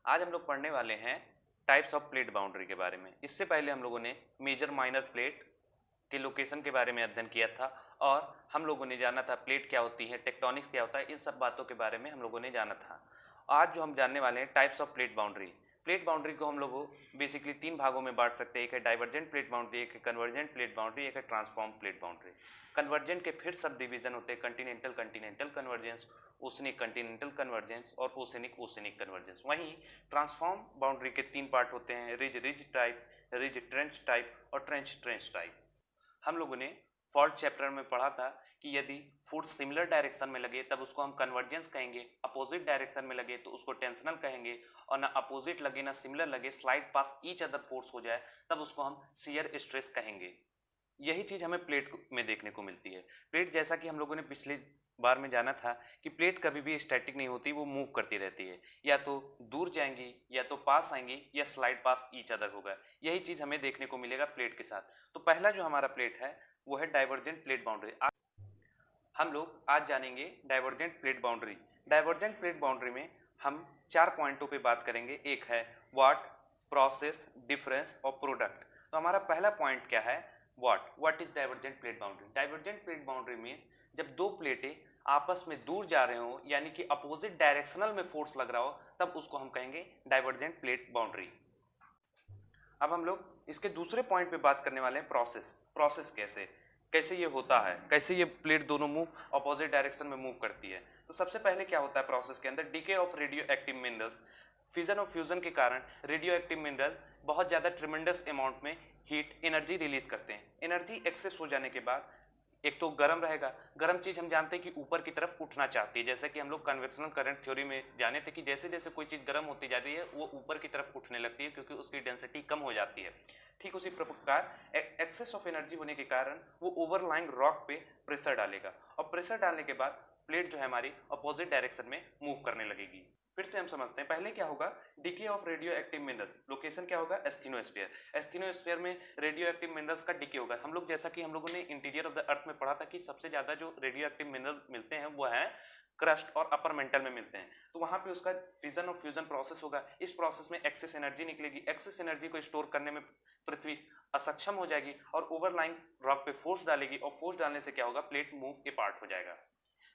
आज हम लोग पढ़ने वाले हैं टाइप्स ऑफ प्लेट बाउंड्री के बारे में। इससे पहले हम लोगों ने मेजर माइनर प्लेट के लोकेशन के बारे में अध्ययन किया था और हम लोगों ने जाना था प्लेट क्या होती है, टेक्टोनिक्स क्या होता है, इन सब बातों के बारे में हम लोगों ने जाना था। आज जो हम जानने वाले हैं types of plate boundary. Plate boundary को हम लोग बेसिकली तीन भागों में बांट सकते हैं। एक है डाइवर्जेंट प्लेट बाउंड्री, एक है कन्वर्जेंट प्लेट बाउंड्री, एक है ट्रांसफॉर्म प्लेट बाउंड्री। कन्वर्जेंट के फिर सब डिवीजन होते हैं Continental Continental convergence, oceanic Continental convergence और ओशनिक ओशनिक कन्वर्जेंस। वहीं ट्रांसफॉर्म बाउंड्री के तीन पार्ट होते हैं, ridge ridge type, ridge trench type और ट्रेंच ट्रेंच टाइप। हम लोगों ने फोर्थ चैप्टर में पढ़ा था कि यदि फोर्स सिमिलर डायरेक्शन में लगे तब उसको हम कन्वर्जेंस कहेंगे, अपोजिट डायरेक्शन में लगे तो उसको टेंशनल कहेंगे, और ना अपोजिट लगे ना सिमिलर लगे, slide past each other force हो जाए तब उसको हम शियर स्ट्रेस कहेंगे। यही चीज़ हमें प्लेट में देखने को मिलती है। प्लेट, जैसा कि हम लोगों ने पिछले बार में जाना था कि प्लेट कभी भी स्टैटिक नहीं होती, वो मूव करती रहती है, या तो दूर जाएंगी या तो पास आएंगी या स्लाइड पास ईच अदर होगा। यही चीज़ हमें देखने को मिलेगा प्लेट के साथ। तो पहला जो हमारा प्लेट है वो है डाइवर्जेंट प्लेट बाउंड्री। हम लोग आज जानेंगे divergent plate boundary. Divergent plate boundary में हम चार पॉइंटों पे बात करेंगे। एक है व्हाट, प्रोसेस, डिफरेंस और प्रोडक्ट। तो हमारा पहला पॉइंट क्या है? What is divergent plate boundary? Divergent plate boundary means जब दो प्लेटें आपस में दूर जा रहे हो, यानी कि अपोजिट डायरेक्शनल में फोर्स लग रहा हो, तब उसको हम कहेंगे डाइवर्जेंट प्लेट बाउंड्री। अब हम लोग इसके दूसरे पॉइंट पे बात करने वाले हैं प्रोसेस। प्रोसेस कैसे कैसे ये होता है, कैसे ये प्लेट दोनों मूव अपोजिट डायरेक्शन में मूव करती है। तो सबसे पहले क्या होता है प्रोसेस के अंदर? DK of radioactive minerals. Fission और फ्यूजन के कारण रेडियो एक्टिव मिनरल बहुत ज़्यादा ट्रिमेंडस अमाउंट में हीट एनर्जी रिलीज करते हैं। एनर्जी एक्सेस हो जाने के बाद एक तो गर्म रहेगा। गर्म चीज हम जानते हैं कि ऊपर की तरफ उठना चाहती है, जैसे कि हम लोग कन्वेक्शनल करंट थ्योरी में जाने थे कि जैसे जैसे कोई चीज गर्म होती जाती है वो ऊपर की तरफ उठने लगती है, क्योंकि उसकी डेंसिटी कम हो जाती है। ठीक उसी प्रकार एक्सेस ऑफ एनर्जी होने के कारण वो ओवरलाइंग रॉक पे प्रेशर डालेगा, और प्रेशर डालने के बाद प्लेट जो है हमारी अपोजिट डायरेक्शन में मूव करने लगेगी। फिर से हम समझते हैं, पहले क्या होगा? DK of radioactive minerals. Location क्या होगा? एस्थेनोस्फीयर। एस्थेनोस्फीयर में रेडियो एक्टिव मिनरल्स का डीके होगा। हम लोग जैसा कि हम लोगों ने इंटीरियर ऑफ द अर्थ में पढ़ा था कि सबसे ज्यादा जो रेडियो एक्टिव मिनरल मिलते हैं वो है क्रस्ट और अपर मेंटल में मिलते हैं। तो वहां पे उसका फिजन और फ्यूजन प्रोसेस होगा। इस प्रोसेस में एक्सेस एनर्जी निकलेगी। एक्सेस एनर्जी को स्टोर करने में पृथ्वी असक्षम हो जाएगी और ओवरलाइंग रॉक पे फोर्स डालेगी, और फोर्स डालने से क्या होगा? प्लेट मूव के पार्ट हो जाएगा।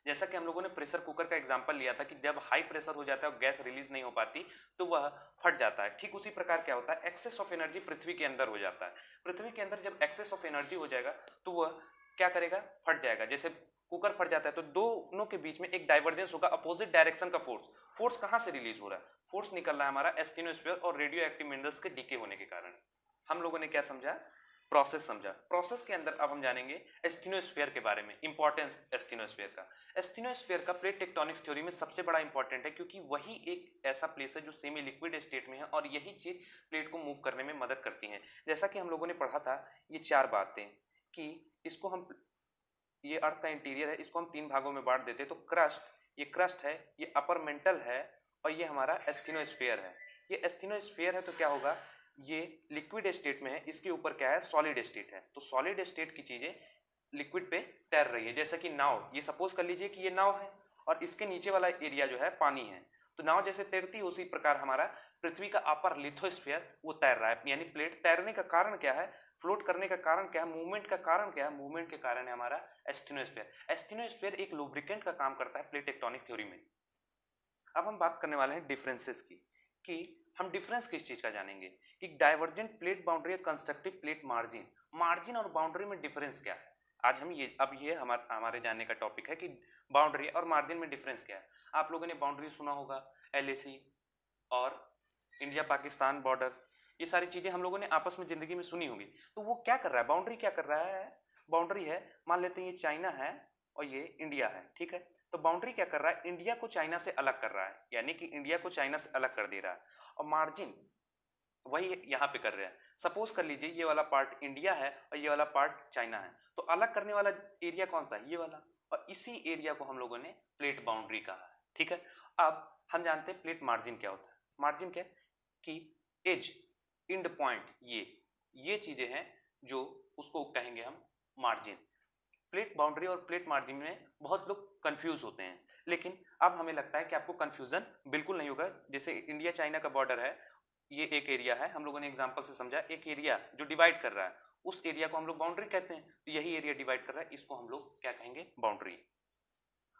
जैसा कि हम लोगों ने प्रेशर कुकर का एग्जांपल लिया था कि जब हाई प्रेशर हो जाता है और गैस रिलीज नहीं हो पाती तो वह फट जाता है। ठीक उसी प्रकार क्या होता है? एक्सेस ऑफ एनर्जी पृथ्वी के अंदर हो जाता है। पृथ्वी के अंदर जब एक्सेस ऑफ एनर्जी हो जाएगा तो वह क्या करेगा? फट जाएगा। जैसे कुकर फट जाता है तो दोनों के बीच में एक डाइवर्जेंस होगा, अपोजिट डायरेक्शन का फोर्स। फोर्स कहां से रिलीज हो रहा है? फोर्स निकल रहा है हमारा एस्थेनोस्फीयर और रेडियो एक्टिव मिनरल्स के डीके होने के कारण। हम लोगों ने क्या समझा? प्रोसेस समझा। प्रोसेस के अंदर अब हम जानेंगे एस्थेनोस्फीयर के बारे में, इंपॉर्टेंस एस्थेनोस्फीयर का। एस्थेनोस्फीयर का प्लेट टेक्टोनिक्स थ्योरी में सबसे बड़ा इंपॉर्टेंट है, क्योंकि वही एक ऐसा प्लेस है जो सेमी लिक्विड स्टेट में है और यही चीज प्लेट को मूव करने में मदद करती है। जैसा कि हम लोगों ने पढ़ा था ये चार बातें कि इसको हम, ये अर्थ का इंटीरियर है, इसको हम तीन भागों में बांट देते हैं। तो क्रस्ट, ये क्रस्ट है, ये अपर मेंटल है और ये हमारा एस्थेनोस्फीयर है। ये एस्थेनोस्फीयर है तो क्या होगा? ये लिक्विड स्टेट में है, इसके ऊपर क्या है? सॉलिड स्टेट है। तो सॉलिड स्टेट की चीजें लिक्विड पे तैर रही है। जैसे कि नाव, ये सपोज कर लीजिए कि ये नाव है और इसके नीचे वाला एरिया जो है पानी है। तो नाव जैसे तैरती है उसी प्रकार हमारा पृथ्वी का अपर लिथोस्फीयर वो तैर रहा है। यानी प्लेट तैरने का कारण क्या है? फ्लोट करने का कारण क्या है? मूवमेंट का कारण क्या है? मूवमेंट के कारण है हमारा एस्थेनोस्फीयर। एस्थेनोस्फीयर एक लुब्रिकेंट का काम करता है प्लेट टेक्टोनिक थ्योरी में। अब हम बात करने वाले हैं डिफरेंसेस की, कि हम डिफरेंस किस चीज का जानेंगे कि डाइवर्जेंट प्लेट बाउंड्री या कंस्ट्रक्टिव प्लेट मार्जिन। मार्जिन और बाउंड्री में डिफरेंस क्या है? आज हम ये हमारे जानने का टॉपिक है कि बाउंड्री और मार्जिन में डिफरेंस क्या है। आप लोगों ने बाउंड्री सुना होगा, एलएसी और इंडिया पाकिस्तान बॉर्डर, ये सारी चीजें हम लोगों ने आपस में जिंदगी में सुनी होंगी। तो वो क्या कर रहा है? बाउंड्री क्या कर रहा है? बाउंड्री है, मान लेते हैं ये चाइना है और ये इंडिया है, ठीक है। तो बाउंड्री क्या कर रहा है? इंडिया को चाइना से अलग कर रहा है, यानी कि इंडिया को चाइना से अलग कर दे रहा है। और मार्जिन वही यहाँ पे कर रहे हैं। सपोज कर लीजिए ये वाला पार्ट इंडिया है और ये वाला पार्ट चाइना है, तो अलग करने वाला एरिया कौन सा है? ये वाला। और इसी एरिया को हम लोगों ने प्लेट बाउंड्री कहा है, ठीक है। अब हम जानते हैं प्लेट मार्जिन क्या होता है। मार्जिन क्या? कि एज, इंड पॉइंट, ये चीजें हैं जो उसको कहेंगे हम मार्जिन। प्लेट बाउंड्री और प्लेट मार्जिन में बहुत लोग कंफ्यूज होते हैं, लेकिन अब हमें लगता है कि आपको कंफ्यूजन बिल्कुल नहीं होगा। जैसे इंडिया चाइना का बॉर्डर है, ये एक एरिया है, हम लोगों ने एग्जांपल से समझा, एक एरिया जो डिवाइड कर रहा है उस एरिया को हम लोग बाउंड्री कहते हैं। तो यही एरिया डिवाइड कर रहा है, इसको हम लोग क्या कहेंगे, बाउंड्री।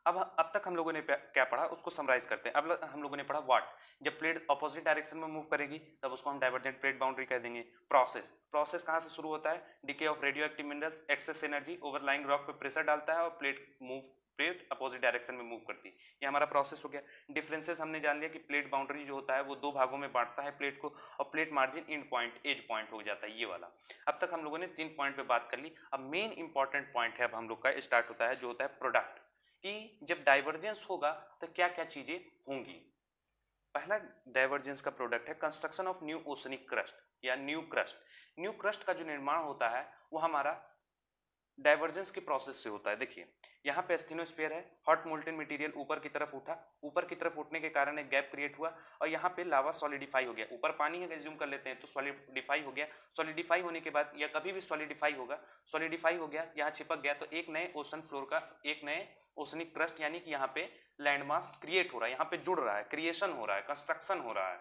अब तक हम लोगों ने क्या पढ़ा उसको समराइज करते हैं। अब हम लोगों ने पढ़ा वाट, जब प्लेट अपोजिट डायरेक्शन में मूव करेगी तब उसको हम डाइवर्जेंट प्लेट बाउंड्री कह देंगे। प्रोसेस कहाँ से शुरू होता है, decay of radioactive minerals, excess energy overlying rock पे प्रेशर डालता है और प्लेट अपोजिट डायरेक्शन में मूव करती है, ये हमारा प्रोसेस हो गया। डिफरेंसेस हमने जान लिया कि प्लेट बाउंड्री जो होता है वो दो भागों में बांटता है प्लेट को, और plate margin end point edge point हो जाता है ये वाला। अब तक हम लोगों ने 3 पॉइंट पे बात कर ली। अब मेन इंपॉर्टेंट पॉइंट है अब हम लोग का स्टार्ट होता है, जो होता है प्रोडक्ट, कि जब डाइवर्जेंस होगा तो क्या क्या चीजें होंगी। पहला डाइवर्जेंस का प्रोडक्ट है construction of new oceanic crust या न्यू क्रस्ट। न्यू क्रस्ट का जो निर्माण होता है वो हमारा डाइवर्जेंस के प्रोसेस से होता है। देखिए यहाँ पे एस्थेनोस्फीयर है, हॉट मोल्टेन मटेरियल ऊपर की तरफ उठा, ऊपर की तरफ उठने के कारण एक गैप क्रिएट हुआ और यहाँ पे लावा सॉलिडिफाई हो गया। ऊपर पानी है, एज्यूम कर लेते हैं, तो सॉलिडिफाई हो गया। सॉलिडिफाई होने के बाद या कभी भी सॉलिडिफाई होगा, सॉलिडिफाई हो गया, यहाँ चिपक गया, तो एक नए ओशन फ्लोर का, एक नए ओशनिक क्रस्ट यानी कि यहाँ पे लैंडमास क्रिएट हो रहा है, यहाँ पे जुड़ रहा है, क्रिएशन हो रहा है, कंस्ट्रक्शन हो रहा है।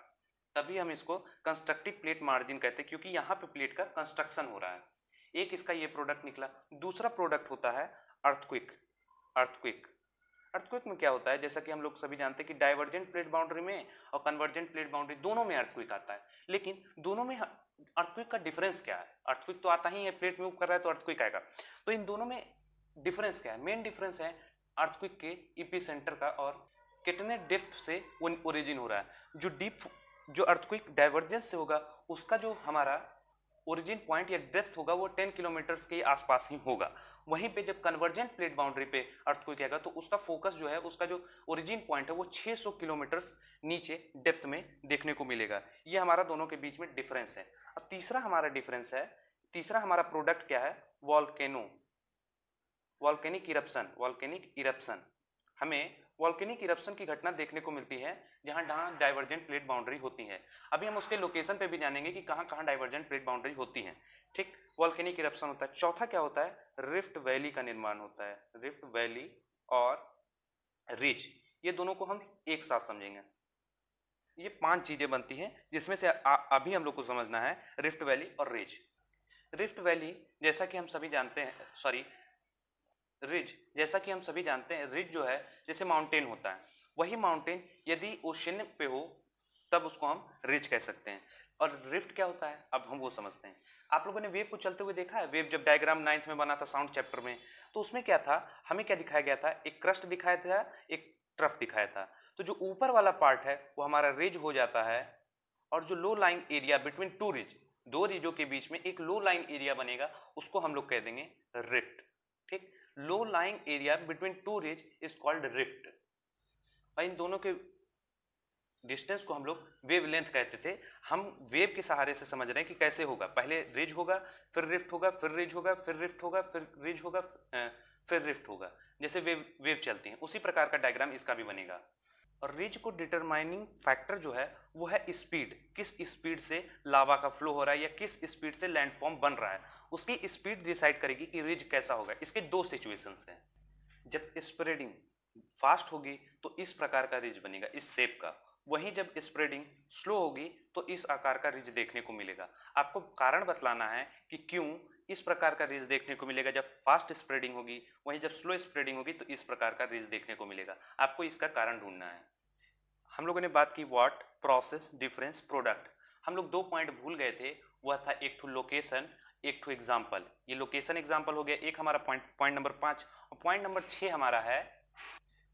तभी हम इसको कंस्ट्रक्टिव प्लेट मार्जिन कहते हैं, क्योंकि यहाँ पे प्लेट का कंस्ट्रक्शन हो रहा है। एक इसका ये प्रोडक्ट निकला। दूसरा प्रोडक्ट होता है अर्थक्वेक। अर्थक्वेक में क्या होता है, जैसा कि हम लोग सभी जानते हैं कि डाइवर्जेंट प्लेट बाउंड्री में और कन्वर्जेंट प्लेट बाउंड्री दोनों में अर्थक्वेक आता है, लेकिन दोनों में अर्थक्वेक का डिफरेंस क्या है। अर्थक्वेक तो आता ही है, प्लेट मूव कर रहा है तो अर्थक्वेक आएगा, तो इन दोनों में डिफरेंस क्या है। मेन डिफरेंस है अर्थक्वेक के एपिसेंटर का और कितने डेप्थ से ओरिजिन हो रहा है। जो अर्थक्वेक डाइवर्जेंस से होगा उसका जो हमारा ओरिजिन पॉइंट या डेप्थ होगा वो 10 किलोमीटर के आसपास ही होगा। वहीं पे जब कन्वर्जेंट प्लेट बाउंड्री पे अर्थक्वेक आएगा तो उसका फोकस जो है, उसका जो ओरिजिन पॉइंट है वो 600 किलोमीटर नीचे डेप्थ में देखने को मिलेगा। ये हमारा दोनों के बीच में डिफरेंस है। अब तीसरा हमारा डिफरेंस है, तीसरा हमारा प्रोडक्ट क्या है, वॉल्केनिक इरप्शन। हमें वॉल्केनिक इरप्शन की घटना देखने को मिलती है जहां डाइवर्जेंट प्लेट बाउंड्री होती है। अभी हम उसके लोकेशन पे भी जानेंगे कि कहां कहां डाइवर्जेंट प्लेट बाउंड्री होती है। ठीक, वॉल्केनिक इरप्शन होता है। चौथा क्या होता है, रिफ्ट वैली का निर्माण होता है। रिफ्ट वैली और रिज, ये दोनों को हम एक साथ समझेंगे। ये 5 चीजें बनती हैं जिसमें से अभी हम लोग को समझना है रिफ्ट वैली और रिज। रिफ्ट वैली जैसा कि हम सभी जानते हैं, रिज जैसा कि हम सभी जानते हैं, रिज जो है जैसे माउंटेन होता है, वही माउंटेन यदि ओशन पे हो तब उसको हम रिज कह सकते हैं। और रिफ्ट क्या होता है अब हम वो समझते हैं। आप लोगों ने वेव को चलते हुए देखा है, वेव जब डायग्राम 9th में बना था साउंड चैप्टर में, तो उसमें क्या था, हमें क्या दिखाया गया था, एक क्रस्ट दिखाया था, एक ट्रफ दिखाया था। तो जो ऊपर वाला पार्ट है वो हमारा रिज हो जाता है, और जो low line area between two ridge, दो रिजों के बीच में एक लो लाइन एरिया बनेगा, उसको हम लोग कह देंगे रिफ्ट। ठीक, low lying area between two ridge is called rift. और इन दोनों के डिस्टेंस को हम लोग वेव लेंथ कहते थे। हम वेव के सहारे से समझ रहे हैं कि कैसे होगा, पहले रिज होगा, फिर रिफ्ट होगा, फिर रिज होगा, फिर रिफ्ट होगा, फिर रिज होगा, फिर रिफ्ट होगा। जैसे वेव चलती है उसी प्रकार का डायग्राम इसका भी बनेगा। और रिज को डिटरमाइनिंग फैक्टर जो है वो है स्पीड, किस स्पीड से लावा का फ्लो हो रहा है या किस स्पीड से लैंडफॉर्म बन रहा है, उसकी स्पीड डिसाइड करेगी कि रिज कैसा होगा। इसके 2 सिचुएशंस हैं। जब स्प्रेडिंग फास्ट होगी तो इस प्रकार का रिज बनेगा, इस शेप का। वहीं जब स्प्रेडिंग स्लो होगी तो इस आकार का रिज देखने को मिलेगा। आपको कारण बतलाना है कि क्यों इस प्रकार का रिज देखने को मिलेगा जब फास्ट स्प्रेडिंग होगी, वहीं जब स्लो स्प्रेडिंग होगी तो इस प्रकार का रिज देखने को मिलेगा। आपको इसका कारण ढूंढना है। हम लोगों ने बात की वाट, प्रोसेस, डिफरेंस, प्रोडक्ट। हम लोग 2 पॉइंट भूल गए थे, वह था एक ठो लोकेशन, एक ठो एग्जाम्पल। ये लोकेशन एग्जाम्पल हो गया एक हमारा पॉइंट नंबर 5, और पॉइंट नंबर 6 हमारा है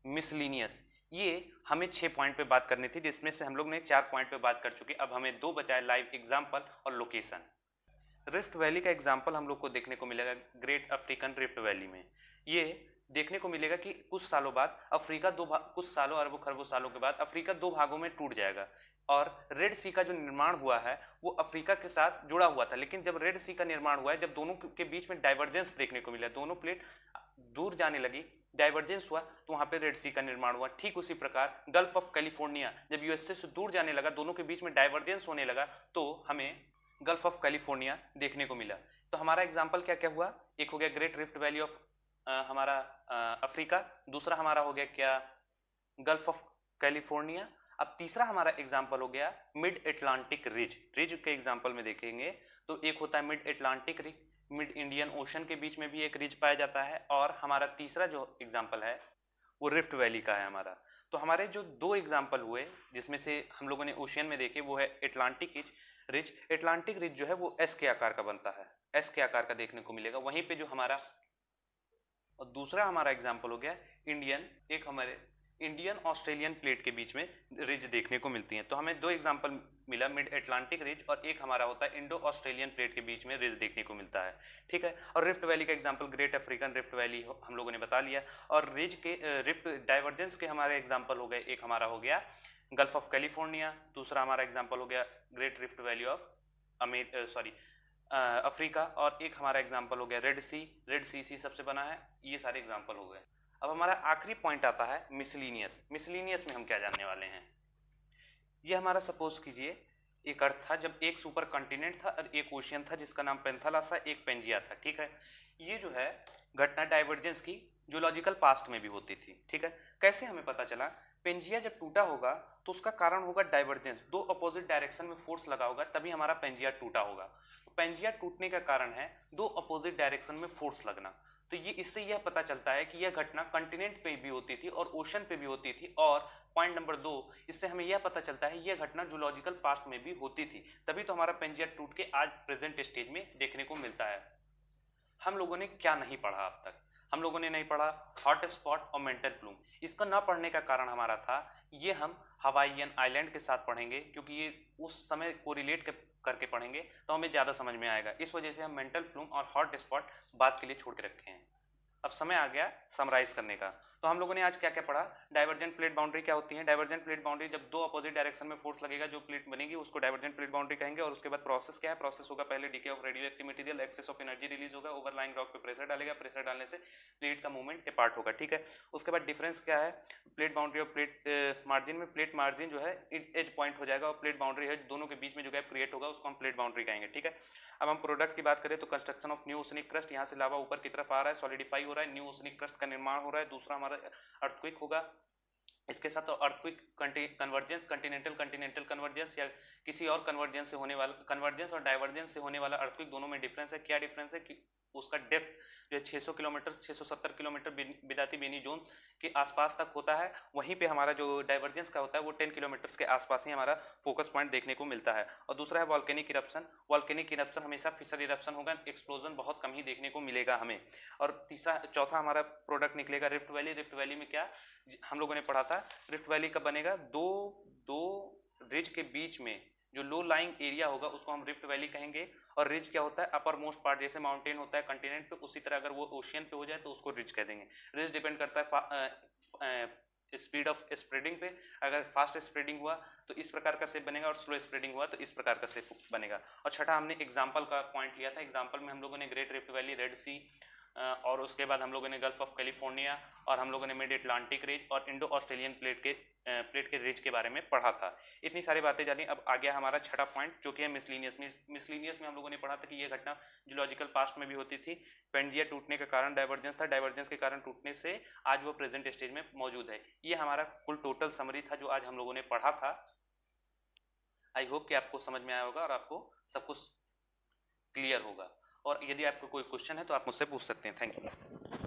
मिसलिनियस। ये हमें 6 पॉइंट पे बात करनी थी, जिसमें से हम लोग ने 4 पॉइंट पे बात कर चुके। अब हमें 2 बचा है, लाइव एग्जाम्पल और लोकेशन। रिफ्ट वैली का एग्जाम्पल हम लोग को देखने को मिलेगा ग्रेट अफ्रीकन रिफ्ट वैली में। ये देखने को मिलेगा कि कुछ सालों बाद अफ्रीका कुछ सालों अरबों खरबों सालों के बाद अफ्रीका 2 भागों में टूट जाएगा। और रेड सी का जो निर्माण हुआ है वो अफ्रीका के साथ जुड़ा हुआ था, लेकिन जब रेड सी का निर्माण हुआ है, जब दोनों के बीच में डाइवर्जेंस देखने को मिला, दोनों प्लेट दूर जाने लगी, डाइवर्जेंस हुआ, तो वहां पे रेड सी का निर्माण हुआ। ठीक उसी प्रकार गल्फ ऑफ कैलिफोर्निया जब यूएसए से दूर जाने लगा, दोनों के बीच में डाइवर्जेंस होने लगा, तो हमें गल्फ ऑफ कैलिफोर्निया देखने को मिला। तो हमारा एग्जाम्पल क्या क्या हुआ, एक हो गया ग्रेट रिफ्ट वैली ऑफ हमारा अफ्रीका, दूसरा हमारा हो गया क्या गल्फ ऑफ कैलिफोर्निया। अब तीसरा हमारा एग्जाम्पल हो गया मिड एटलांटिक रिज। रिज के एग्जाम्पल में देखेंगे तो एक होता है mid Atlantic ridge, mid Indian ocean के बीच में भी एक रिज पाया जाता है, और हमारा तीसरा जो एग्जाम्पल है वो रिफ्ट वैली का है हमारा। तो हमारे जो दो एग्जाम्पल हुए जिसमें से हम लोगों ने ओशियन में देखे वो है एटलांटिक रिज। एटलांटिक रिज जो है वो एस के आकार का बनता है, एस के आकार का देखने को मिलेगा वहीं पे जो हमारा। और दूसरा हमारा एग्जाम्पल हो गया इंडियन, एक हमारे इंडियन ऑस्ट्रेलियन प्लेट के बीच में रिज देखने को मिलती हैं। तो हमें दो एग्जाम्पल मिला, मिड एटलांटिक रिज और एक हमारा होता है इंडो ऑस्ट्रेलियन प्लेट के बीच में रिज देखने को मिलता है, ठीक है। और रिफ्ट वैली का example great African rift valley हम लोगों ने बता लिया। और रिज के रिफ्ट डाइवर्जेंस के हमारे एग्जाम्पल हो गए, एक हमारा हो गया गल्फ ऑफ कैलिफोर्निया, दूसरा हमारा एग्जाम्पल हो गया great rift valley of Africa, और एक हमारा एग्जाम्पल हो गया रेड सी सबसे बना है। ये सारे एग्जाम्पल हो गए। अब हमारा आखिरी पॉइंट आता है मिसलीनियस। मिसलीनियस में हम क्या जानने वाले हैं, ये हमारा सपोज कीजिए एक अर्थ था जब एक सुपर कॉन्टिनेंट था और एक ओशियन था जिसका नाम पेंथालस था, एक पेंजिया था, ठीक है। ये जो है घटना डाइवर्जेंस की जूलॉजिकल पास्ट में भी होती थी, ठीक है। कैसे हमें पता चला, पेंजिया जब टूटा होगा तो उसका कारण होगा डाइवर्जेंस, दो अपोजिट डायरेक्शन में फोर्स लगा होगा तभी हमारा पेंजिया टूटा होगा। तो पेंजिया टूटने का कारण है दो अपोजिट डायरेक्शन में फोर्स लगना। तो ये इससे यह पता चलता है कि यह घटना कंटिनेंट पे भी होती थी और ओशन पे भी होती थी। और पॉइंट नंबर 2, इससे हमें यह पता चलता है यह घटना जूलॉजिकल पास्ट में भी होती थी, तभी तो हमारा पेंजिया टूट के आज प्रेजेंट स्टेज में देखने को मिलता है। हम लोगों ने क्या नहीं पढ़ा अब तक, हम लोगों ने नहीं पढ़ा हॉट स्पॉट और मेंटल प्लूम। इसका ना पढ़ने का कारण हमारा था ये हम हवाईयन आइलैंड के साथ पढ़ेंगे, क्योंकि ये उस समय को रिलेट करके पढ़ेंगे तो हमें ज़्यादा समझ में आएगा। इस वजह से हम मेंटल प्लूम और हॉट स्पॉट बाद के लिए छोड़ के रखे हैं। अब समय आ गया समराइज करने का। तो हम लोगों ने आज क्या क्या पढ़ा, डाइवर्जेंट प्लेट बाउंड्री क्या होती है। डाइवर्जेंट प्लेट बाउंड्री जब दो अपोजिट डायरेक्शन में फोर्स लगेगा जो प्लेट बनेगी उसको डाइवर्जेंट प्लेट बाउंड्री कहेंगे। और उसके बाद प्रोसेस क्या है, प्रोसेस होगा पहले decay of radioactive material, excess of energy release होगा, ओवरलाइंग रॉक पे प्रेशर डालेगा, प्रेशर डालने से प्लेट का मूवमेंट डिपार्ट होगा, ठीक है। उसके बाद डिफरेंस क्या है, प्लेट बाउंड्री और प्लेट मार्जिन में, प्लेट मार्जिन जो है एज पॉइंट हो जाएगा और प्लेट बाउंड्री है दोनों के बीच में जो गैप क्रिएट होगा उसको हम प्लेट बाउंड्री कहेंगे, ठीक है। अब हम प्रोडक्ट की बात करें तो construction of new oceanic crust, यहाँ से लावा ऊपर की तरफ आ रहा है, सॉलिडिफाई हो रहा है, न्यू ओशनिक क्रस्ट का निर्माण हो रहा है। दूसरा हमारा अर्थक्वेक होगा, इसके साथ अर्थक्वेक कन्वर्जेंस, कंटिनेंटल कन्वर्जेंस या किसी और कन्वर्जेंस से होने वाला, कन्वर्जेंस और डाइवर्जेंस से होने वाला अर्थक्वेक दोनों में डिफरेंस है। क्या डिफरेंस है कि उसका डेप्थ जो है 600 किलोमीटर 670 किलोमीटर बिदाती बेनी जोन के आसपास तक होता है, वहीं पे हमारा जो डाइवर्जेंस का होता है वो 10 किलोमीटर के आसपास ही हमारा फोकस पॉइंट देखने को मिलता है। और दूसरा है वॉल्केनिक इरप्शन। वॉल्केनिक इरप्शन हमेशा फिशर इरप्शन होगा, एक्सप्लोजन बहुत कम ही देखने को मिलेगा हमें। और चौथा हमारा प्रोडक्ट निकलेगा रिफ्ट वैली। रिफ्ट वैली में क्या हम लोगों ने पढ़ा था, रिफ्ट वैली कब बनेगा, दो रिज के बीच में जो लो लाइंग एरिया होगा उसको हम रिफ्ट वैली कहेंगे। और रिज क्या होता है, अपर मोस्ट पार्ट, जैसे माउंटेन होता है कंटिनेंट पे, उसी तरह अगर वो ओशियन पे हो जाए तो उसको रिज कह देंगे। रिज डिपेंड करता है स्पीड ऑफ स्प्रेडिंग पे, अगर फास्ट स्प्रेडिंग हुआ तो इस प्रकार का शेप बनेगा और स्लो स्प्रेडिंग हुआ तो इस प्रकार का शेप बनेगा। और छठा हमने एग्जाम्पल का पॉइंट लिया था, एग्जाम्पल में हम लोगों ने ग्रेट रिफ्ट वैली, रेड सी, और उसके बाद हम लोगों ने गल्फ ऑफ कैलिफोर्निया, और हम लोगों ने मिड अटलांटिक रिज और इंडो ऑस्ट्रेलियन प्लेट के रिज के बारे में पढ़ा था। इतनी सारी बातें जानी। अब आ गया हमारा छठा पॉइंट जो कि है मिसलीनियस। मिसलीनियस में हम लोगों ने पढ़ा था कि यह घटना जूलॉजिकल पास्ट में भी होती थी। पेंजिया टूटने का कारण डाइवर्जेंस था, डाइवर्जेंस के कारण टूटने से आज वो प्रेजेंट स्टेज में मौजूद है। ये हमारा कुल टोटल समरी था जो आज हम लोगों ने पढ़ा था। आई होप कि आपको समझ में आया होगा और आपको सब कुछ क्लियर होगा। और यदि आपको कोई क्वेश्चन है तो आप मुझसे पूछ सकते हैं। Thank you.